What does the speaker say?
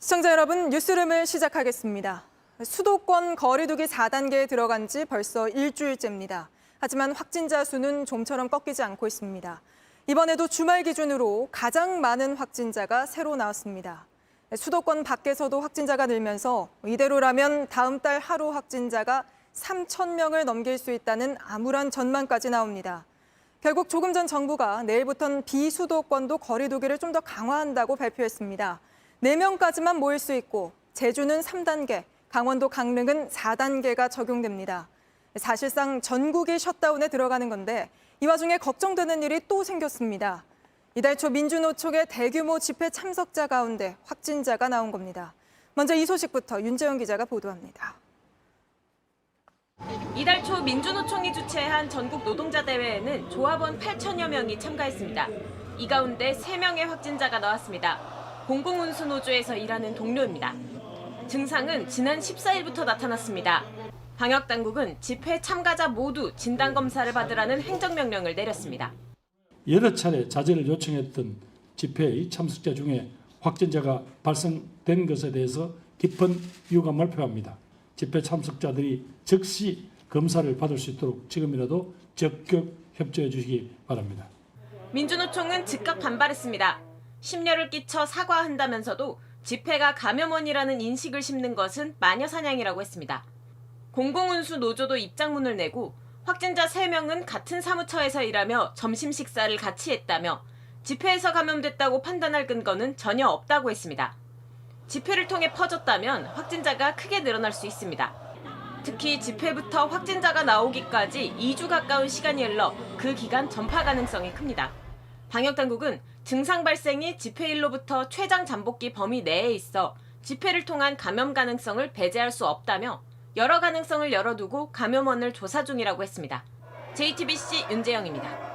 시청자 여러분, 뉴스룸을 시작하겠습니다. 수도권 거리두기 4단계에 들어간 지 벌써 일주일째입니다. 하지만 확진자 수는 좀처럼 꺾이지 않고 있습니다. 이번에도 주말 기준으로 가장 많은 확진자가 새로 나왔습니다. 수도권 밖에서도 확진자가 늘면서 이대로라면 다음 달 하루 확진자가 3,000명을 넘길 수 있다는 암울한 전망까지 나옵니다. 결국 조금 전 정부가 내일부터는 비수도권도 거리두기를 좀 더 강화한다고 발표했습니다. 4명까지만 모일 수 있고 제주는 3단계, 강원도 강릉은 4단계가 적용됩니다. 사실상 전국이 셧다운에 들어가는 건데 이 와중에 걱정되는 일이 또 생겼습니다. 이달 초 민주노총의 대규모 집회 참석자 가운데 확진자가 나온 겁니다. 먼저 이 소식부터 윤재영 기자가 보도합니다. 이달 초 민주노총이 주최한 전국 노동자 대회에는 조합원 8천여 명이 참가했습니다. 이 가운데 3명의 확진자가 나왔습니다. 공공운수노조에서 일하는 동료입니다. 증상은 지난 14일부터 나타났습니다. 방역당국은 집회 참가자 모두 진단검사를 받으라는 행정명령을 내렸습니다. 여러 차례 자제를 요청했던 집회의 참석자 중에 확진자가 발생된 것에 대해서 깊은 유감을 표합니다. 집회 참석자들이 즉시 검사를 받을 수 있도록 지금이라도 적극 협조해 주시기 바랍니다. 민주노총은 즉각 반발했습니다. 심려를 끼쳐 사과한다면서도 집회가 감염원이라는 인식을 심는 것은 마녀사냥이라고 했습니다. 공공운수 노조도 입장문을 내고 확진자 3명은 같은 사무처에서 일하며 점심 식사를 같이 했다며 집회에서 감염됐다고 판단할 근거는 전혀 없다고 했습니다. 집회를 통해 퍼졌다면 확진자가 크게 늘어날 수 있습니다. 특히 집회부터 확진자가 나오기까지 2주 가까운 시간이 흘러 그 기간 전파 가능성이 큽니다. 방역당국은 증상 발생이 집회일로부터 최장 잠복기 범위 내에 있어 집회를 통한 감염 가능성을 배제할 수 없다며 여러 가능성을 열어두고 감염원을 조사 중이라고 했습니다. JTBC 윤재영입니다.